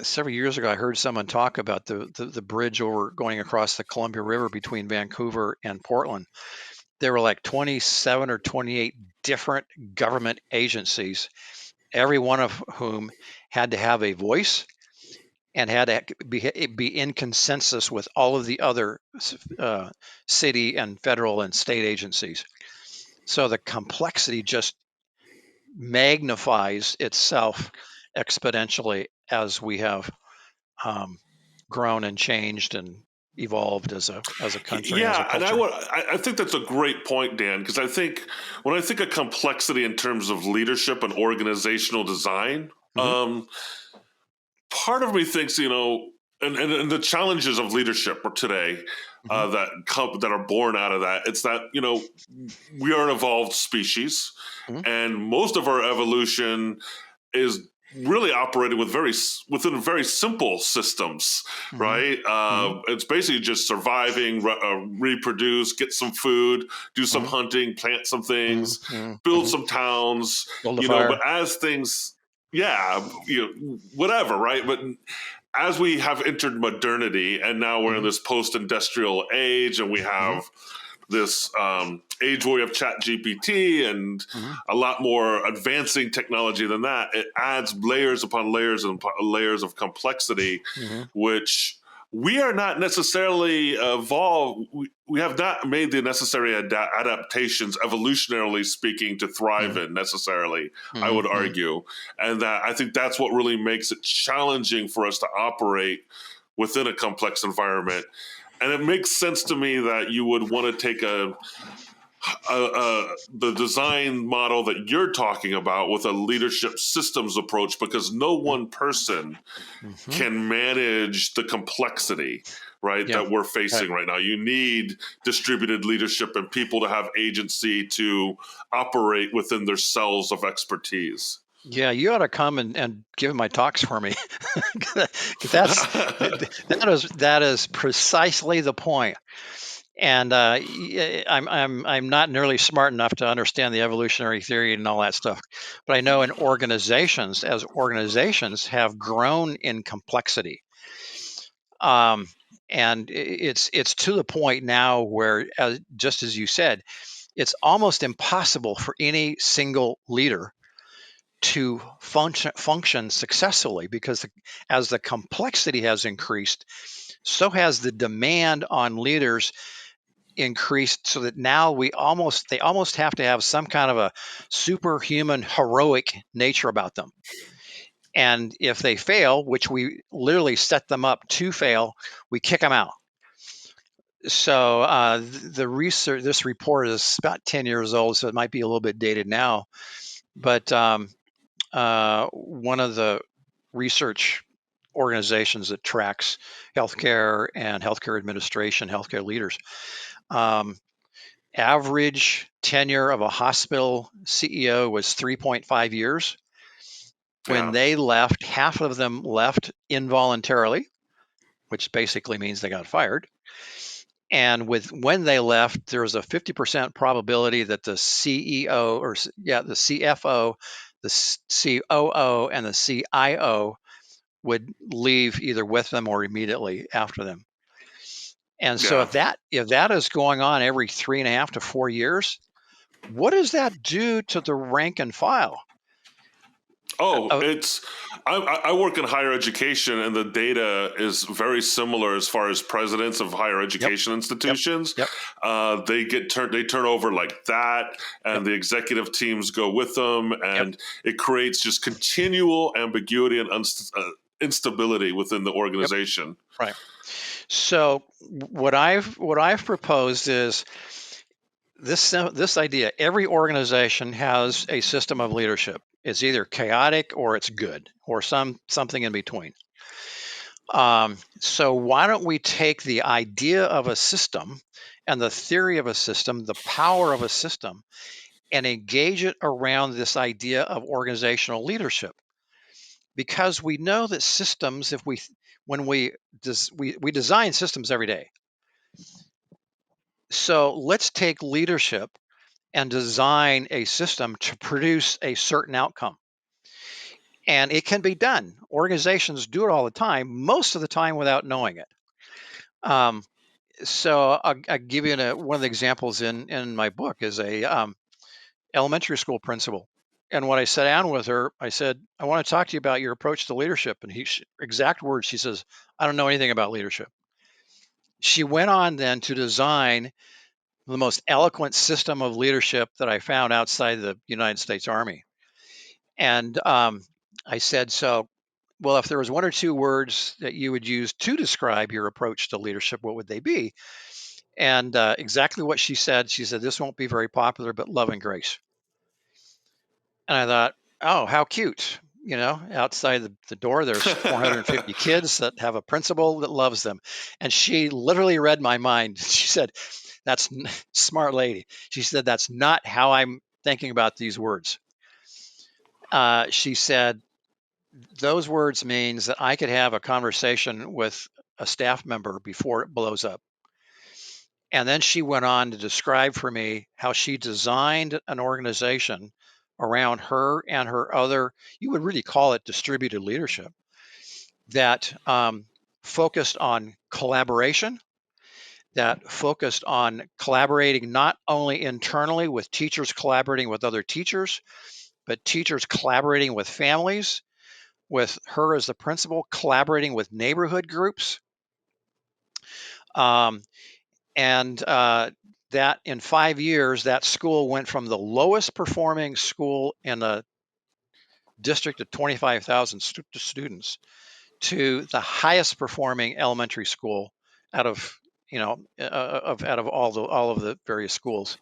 several years ago, I heard someone talk about the bridge going across the Columbia River between Vancouver and Portland. There were like 27 or 28 different government agencies, every one of whom had to have a voice and had to be in consensus with all of the other city and federal and state agencies. So the complexity just magnifies itself exponentially as we have grown and changed and evolved as a country. Yeah, as a culture. and I think that's a great point, Dan, because I think when I think of complexity in terms of leadership and organizational design, part of me thinks, and the challenges of leadership today that are born out of that, it's that, we are an evolved species, and most of our evolution is really operating within very simple systems, right? It's basically just surviving, reproduce, get some food, do some hunting, plant some things, build some towns, but as things, whatever, right? But as we have entered modernity and now we're in this post-industrial age and we have this age where we have Chat GPT and a lot more advancing technology than that, it adds layers upon layers and layers of complexity, which we are not necessarily evolved. We have not made the necessary adaptations, evolutionarily speaking, to thrive in necessarily, I would argue. And that I think that's what really makes it challenging for us to operate within a complex environment. And it makes sense to me that you would want to take the design model that you're talking about with a leadership systems approach, because no one person can manage the complexity, right, that we're facing right now. You need distributed leadership and people to have agency to operate within their cells of expertise. Yeah, you ought to come and give my talks for me. That is precisely the point. And I'm not nearly smart enough to understand the evolutionary theory and all that stuff, but I know in organizations, as organizations have grown in complexity, and it's to the point now where, just as you said, it's almost impossible for any single leader to function successfully, because as the complexity has increased, so has the demand on leaders increased, so that now they almost have to have some kind of a superhuman heroic nature about them. And if they fail, which we literally set them up to fail, we kick them out. So this report is about 10 years old, so it might be a little bit dated now. But one of the research organizations that tracks healthcare and healthcare administration, healthcare leaders, average tenure of a hospital CEO was 3.5 years. When they left, half of them left involuntarily, which basically means they got fired. And when they left, there was a 50% probability that the CEO the CFO, the COO, and the CIO would leave either with them or immediately after them. And so if that is going on every 3.5 to 4 years, what does that do to the rank and file? I work in higher education, and the data is very similar as far as presidents of higher education institutions. They turn over like that, and the executive teams go with them, and it creates just continual ambiguity and instability within the organization. Right. So what I've proposed is this idea: every organization has a system of leadership. It's either chaotic or it's good, or something in between. So why don't we take the idea of a system and the theory of a system, the power of a system, and engage it around this idea of organizational leadership? Because we know that systems, when we design systems every day. So let's take leadership and design a system to produce a certain outcome. And it can be done. Organizations do it all the time, most of the time without knowing it. So I'll give you one of the examples in my book is a elementary school principal. And when I sat down with her, I said, I want to talk to you about your approach to leadership. And exact words, she says, I don't know anything about leadership. She went on then to design the most eloquent system of leadership that I found outside the United States Army. And I said, well, if there was one or two words that you would use to describe your approach to leadership, what would they be? And exactly what she said, this won't be very popular, but love and grace. And I thought, oh, how cute. Outside the door, there's 450 kids that have a principal that loves them. And she literally read my mind. She said, that's smart lady. She said, that's not how I'm thinking about these words. She said, those words means that I could have a conversation with a staff member before it blows up. And then she went on to describe for me how she designed an organization around her and her other, you would really call it distributed leadership, that focused on collaboration, that focused on collaborating not only internally with teachers collaborating with other teachers, but teachers collaborating with families, with her as the principal collaborating with neighborhood groups, And that in 5 years, that school went from the lowest performing school in a district of 25,000 students to the highest performing elementary school out of out of all of the various schools.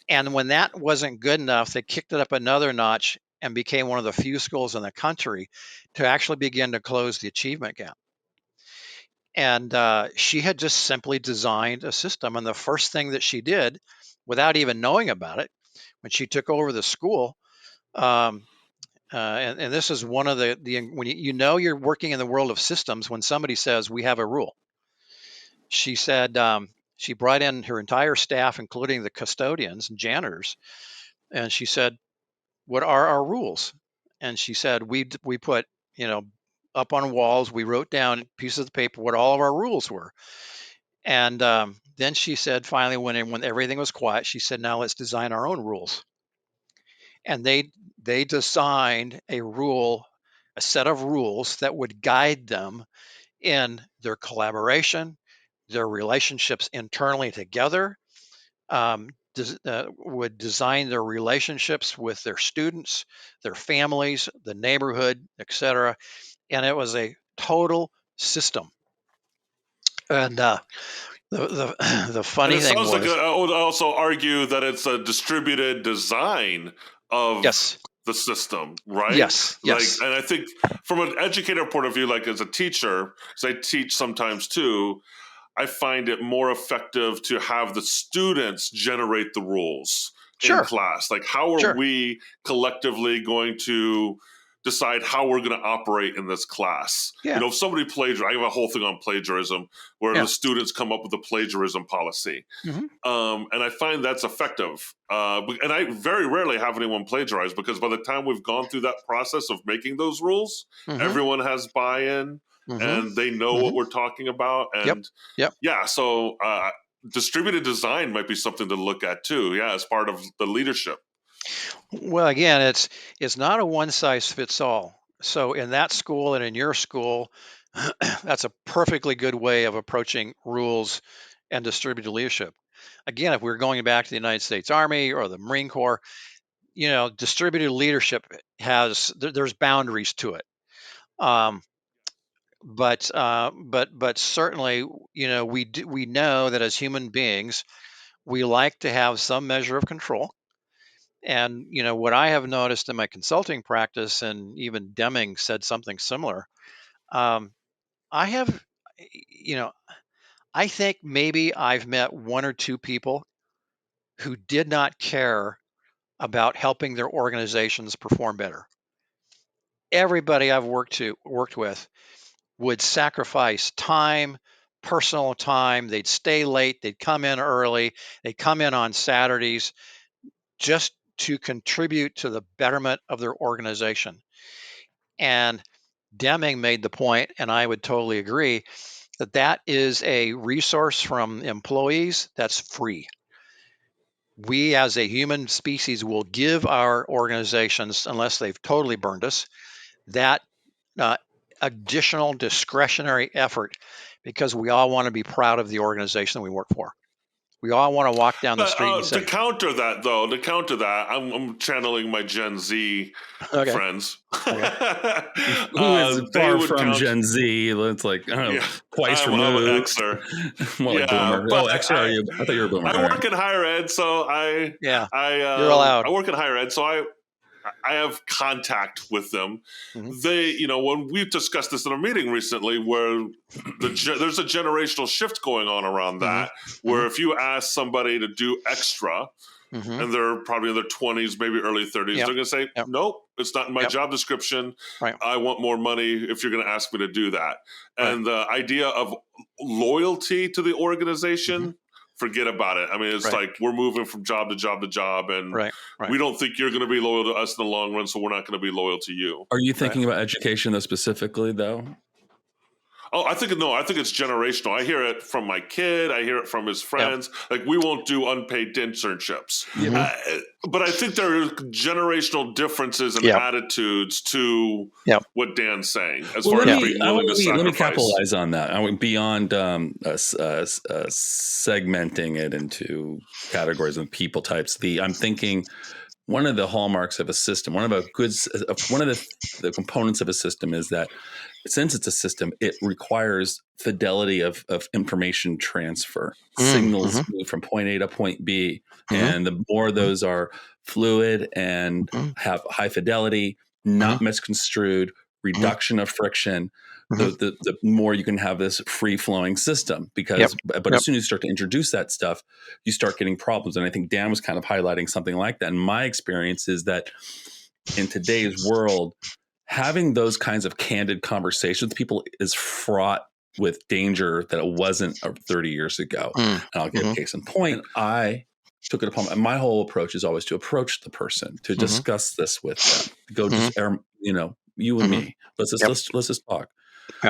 And when that wasn't good enough, they kicked it up another notch and became one of the few schools in the country to actually begin to close the achievement gap. And she had just simply designed a system. And the first thing that she did, without even knowing about it, when she took over the school, and this is one of the when you know you're working in the world of systems when somebody says we have a rule. She said she brought in her entire staff, including the custodians and janitors, and she said, "What are our rules?" And she said, "We put up on walls. We wrote down pieces of paper what all of our rules were." And then she said, finally, when everything was quiet, she said, "Now let's design our own rules." And they designed a set of rules that would guide them in their collaboration, their relationships internally together, would design their relationships with their students, their families, the neighborhood, etc. And it was a total system. And the funny And it thing sounds like was, I would also argue that it's a distributed design of yes, the system, right? yes, yes, And I think from an educator point of view, like as a teacher, because I teach sometimes too, I find it more effective to have the students generate the rules in sure, class. Like, how are sure, we collectively going to decide how we're going to operate in this class? yeah, If somebody I have a whole thing on plagiarism where yeah, the students come up with a plagiarism policy. hmm And I find that's effective. And I very rarely have anyone plagiarize because by the time we've gone through that process of making those rules, hmm everyone has buy-in hmm and they know hmm what we're talking about. yep, And yep. yeah, so distributed design might be something to look at too. Yeah, as part of the leadership. Well, again, it's not a one size fits all. So in that school and in your school, that's a perfectly good way of approaching rules and distributed leadership. Again, if we're going back to the United States Army or the Marine Corps, distributed leadership there's boundaries to it. Um, but certainly, we know that as human beings, we like to have some measure of control. And what I have noticed in my consulting practice, and even Deming said something similar. Um, I have, you know, I think maybe I've met one or two people who did not care about helping their organizations perform better. Everybody I've worked with would sacrifice time, personal time. They'd stay late. They'd come in early. They'd come in on Saturdays just to contribute to the betterment of their organization. And Deming made the point, and I would totally agree, that is a resource from employees that's free. We as a human species will give our organizations, unless they've totally burned us, that uh, additional discretionary effort because we all want to be proud of the organization that we work for. We all want to walk down the But street and to say, counter that, I'm channeling my Gen Z okay, friends. okay, Who is They far would from count. Gen Z? It's like, I don't know, Yeah, twice I'm an removed. Xer. More like Yeah, boomer. but Oh, Xer, are you? I thought you were a boomer. I All right. work in higher ed, so yeah, you're allowed. I work in higher ed, so I have contact with them. Mhm. They, when we've discussed this in a meeting recently, where there's a generational shift going on around Mhm. that, where Mhm. if you ask somebody to do extra, Mhm. and they're probably in their 20s, maybe early 30s, Yep. they're going to say, Yep. nope, it's not in my Yep. job description. Right. I want more money if you're going to ask me to do that. Right. And the idea of loyalty to the Mhm. organization, forget about it. I mean, it's Right. like we're moving from job to job to job, and Right. Right. we don't think you're going to be loyal to us in the long run, so we're not going to be loyal to you. Are you Right. thinking about education though specifically though? Oh, I think it's generational. I hear it from my kid. I hear it from his friends. Like, we won't do unpaid internships. But I think there are generational differences in attitudes to what Dan's saying as far as being willing to sacrifice. Let me capitalize on that. I went beyond segmenting it into categories and people types. I'm thinking one of the hallmarks of a system, one of the components of a system is that since it's a system, it requires fidelity of information transfer. Signals move from point A to point B. And the more those are fluid and have high fidelity, not misconstrued, reduction of friction, the more you can have this free-flowing system. But as soon as you start to introduce that stuff, you start getting problems. And I think Dan was kind of highlighting something like that. And my experience is that in today's world, having those kinds of candid conversations with people is fraught with danger that it wasn't 30 years ago. And I'll give a case in point. I took it upon my whole approach is always to approach the person, to discuss this with them, go just, you and me, let's just talk.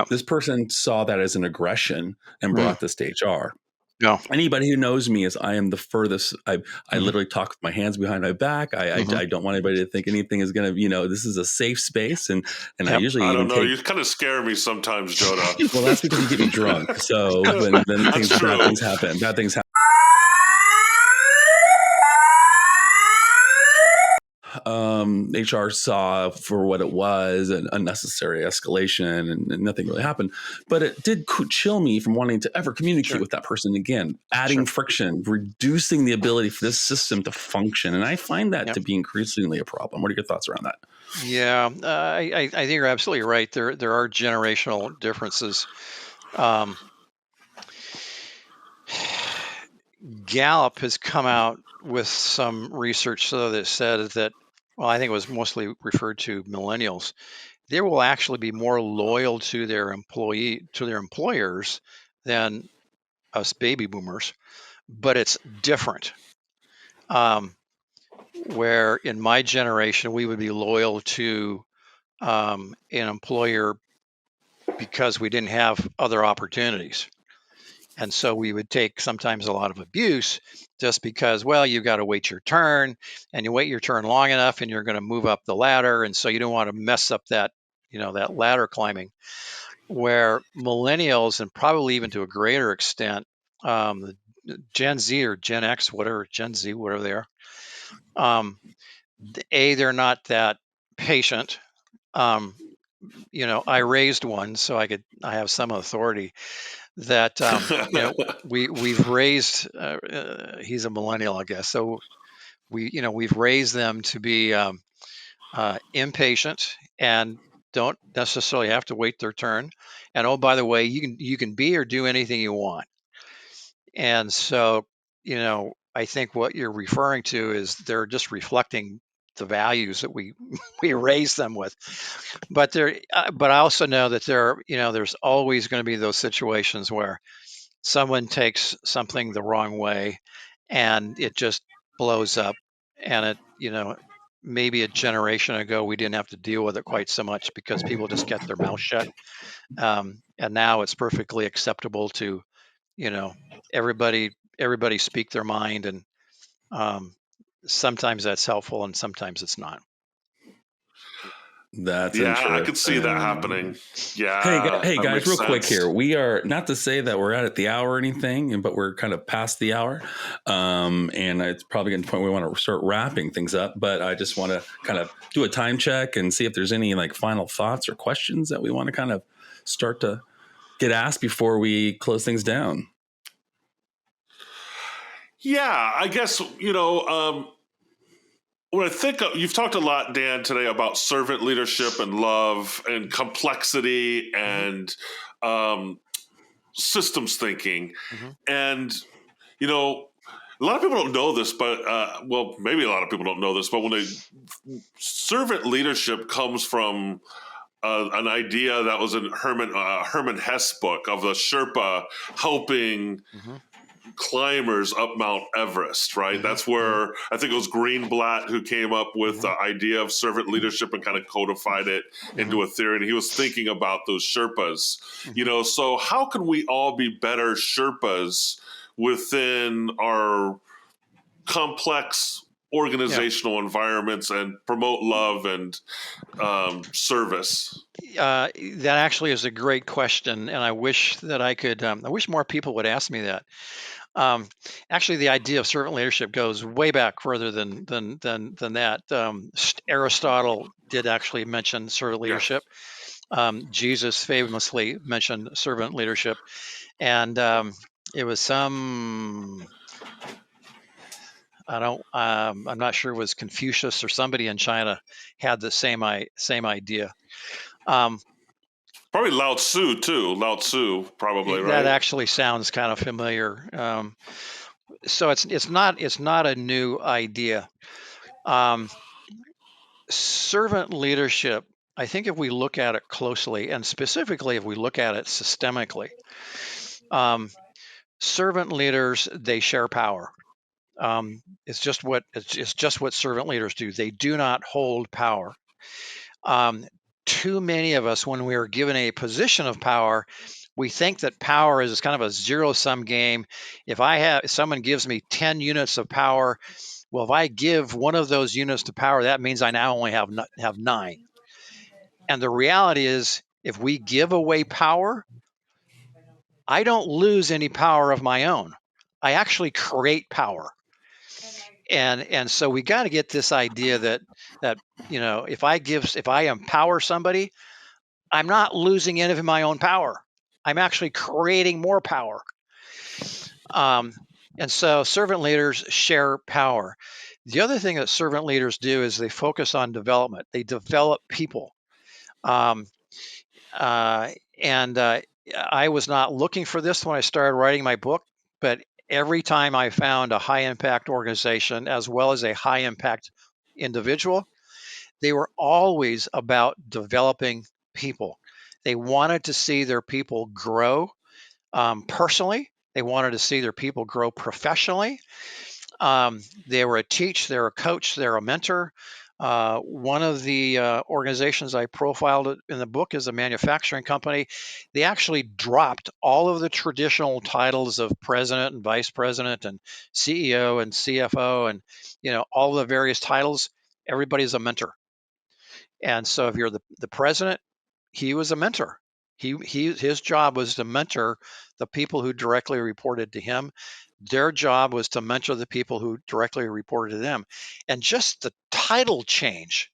This person saw that as an aggression and brought this to HR. Anybody who knows me is I am the furthest. I literally talk with my hands behind my back. I don't want anybody to think anything is going to, this is a safe space. And I usually I don't know. You kind of scare me sometimes, Jodah. Well, that's because you get me drunk. So then bad things happen. Bad things happen. HR saw for what it was an unnecessary escalation and nothing really happened. But it did chill me from wanting to ever communicate with that person again, adding friction, reducing the ability for this system to function. And I find that to be increasingly a problem. What are your thoughts around that? Yeah, I think you're absolutely right. There are generational differences. Gallup has come out with some research that said that, well, I think it was mostly referred to millennials. They will actually be more loyal to their employers than us baby boomers, but it's different. Where in my generation, we would be loyal to an employer because we didn't have other opportunities. And so we would take sometimes a lot of abuse just because, well, you've got to wait your turn, and you wait your turn long enough and you're going to move up the ladder. And so you don't want to mess up that, that ladder climbing. Where millennials, and probably even to a greater extent, Gen Z or Gen X, Gen Z, whatever they are, they're not that patient. I raised one, so I have some authority. That we've raised. He's a millennial, I guess. So we've raised them to be impatient and don't necessarily have to wait their turn. And oh, by the way, you can be or do anything you want. And so I think what you're referring to is they're just reflecting the values that we raise them with. But but I also know that there's always going to be those situations where someone takes something the wrong way and it just blows up. And maybe a generation ago, we didn't have to deal with it quite so much because people just kept their mouth shut. And now it's perfectly acceptable to, everybody speak their mind. And sometimes that's helpful and sometimes it's not. That's I could see that happening. Yeah. Hey guys, real quick here. We are not to say that we're at the hour or anything, but we're kind of past the hour. And it's probably getting to the point where we want to start wrapping things up. But I just want to kind of do a time check and see if there's any final thoughts or questions that we want to kind of start to get asked before we close things down. Yeah, I guess, when I think you've talked a lot, Dan, today about servant leadership and love and complexity and systems thinking. And, a lot of people don't know this, but maybe a lot of people don't know this, but servant leadership comes from an idea that was in Herman Hesse book of the Sherpa helping climbers up Mount Everest, right? That's where I think it was Greenblatt who came up with the idea of servant leadership and kind of codified it into a theory. And he was thinking about those Sherpas, so how can we all be better Sherpas within our complex organizational environments and promote love and service? That actually is a great question, and I wish that I could. I wish more people would ask me that. Actually, the idea of servant leadership goes way back further than that. Aristotle did actually mention servant leadership. Jesus famously mentioned servant leadership, and it was some. I'm not sure it was Confucius or somebody in China had the same idea. Probably Lao Tzu too. Lao Tzu, probably, right? That actually sounds kind of familiar. So it's not a new idea. Servant leadership, I think if we look at it closely, and specifically if we look at it systemically, servant leaders, they share power. It's just what servant leaders do. They do not hold power. Too many of us, when we are given a position of power, we think that power is kind of a zero-sum game. If someone gives me 10 units of power, well, if I give one of those units to power, that means I now only have 9. And the reality is, if we give away power, I don't lose any power of my own. I actually create power. And so we got to get this idea that if I empower somebody, I'm not losing any of my own power. I'm actually creating more power. And so servant leaders share power. The other thing that servant leaders do is they focus on development. They develop people. And I was not looking for this when I started writing my book, but every time I found a high impact organization as well as a high impact individual, they were always about developing people. They wanted to see their people grow personally. They wanted to see their people grow professionally. They were a they were a coach, they were a mentor. One of the organizations I profiled in the book is a manufacturing company. They actually dropped all of the traditional titles of president and vice president and CEO and CFO and all the various titles. Everybody's a mentor. And so if you're the president, he was a mentor. His job was to mentor the people who directly reported to him. Their job was to mentor the people who directly reported to them. And just the title changed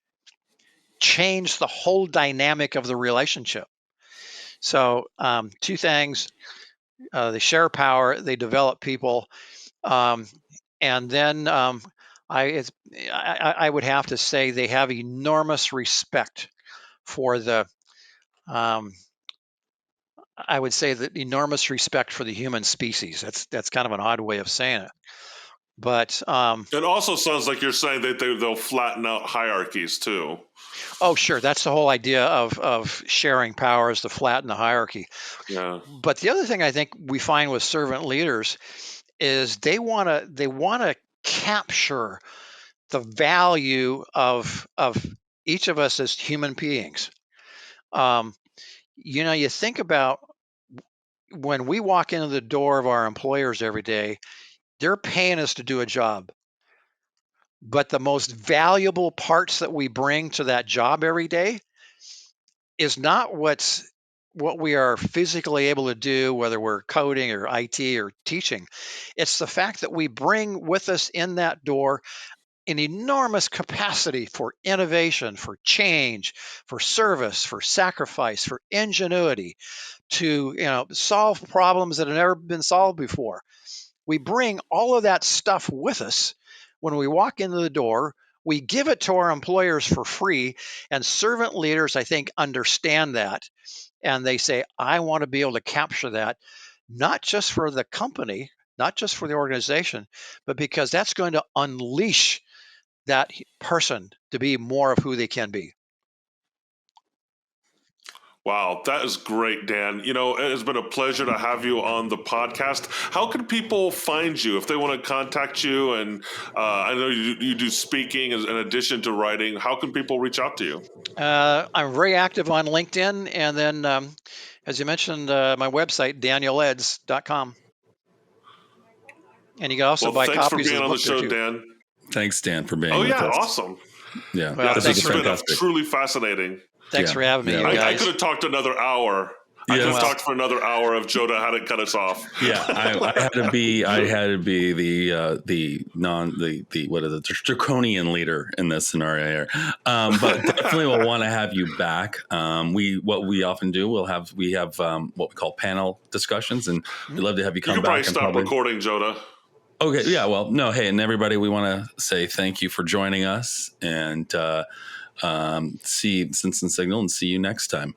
the whole dynamic of the relationship. So 2 things: they share power, they develop people, and then I would have to say they have enormous respect for the I would say that enormous respect for the human species. That's kind of an odd way of saying it, but it also sounds like you're saying that they'll flatten out hierarchies too. Oh, sure, that's the whole idea of sharing power, is to flatten the hierarchy. Yeah. But the other thing I think we find with servant leaders is they want to capture the value of each of us as human beings. You think about when we walk into the door of our employers every day, they're paying us to do a job. But the most valuable parts that we bring to that job every day is not what we are physically able to do, whether we're coding or IT or teaching. It's the fact that we bring with us in that door an enormous capacity for innovation, for change, for service, for sacrifice, for ingenuity, to solve problems that have never been solved before. We bring all of that stuff with us when we walk into the door. We give it to our employers for free, and servant leaders, I think, understand that, and they say, I want to be able to capture that, not just for the company, not just for the organization, but because that's going to unleash that person to be more of who they can be. Wow, that is great, Dan. It has been a pleasure to have you on the podcast. How can people find you if they want to contact you? And I know you do speaking in addition to writing. How can people reach out to you? I'm very active on LinkedIn, and then, as you mentioned, my website, DanielEdds.com. And you can also buy thanks for copies being of the on the book show, there too. Dan. Thanks, Dan, for being Oh, with yeah, us. awesome. Yeah, Well, this thanks has for been truly fascinating. Thanks for having me, you I guys. could have talked another hour. I could have talked for another hour if Jodah hadn't cut us off. Yeah, I had to be the draconian leader in this scenario here. But definitely we'll want to have you back. What we often do, we have what we call panel discussions, and we'd love to have you come back. You can probably stop recording, Jodah. Okay, yeah, well, no, hey, and everybody, we want to say thank you for joining us, and see Sense and Signal, and see you next time.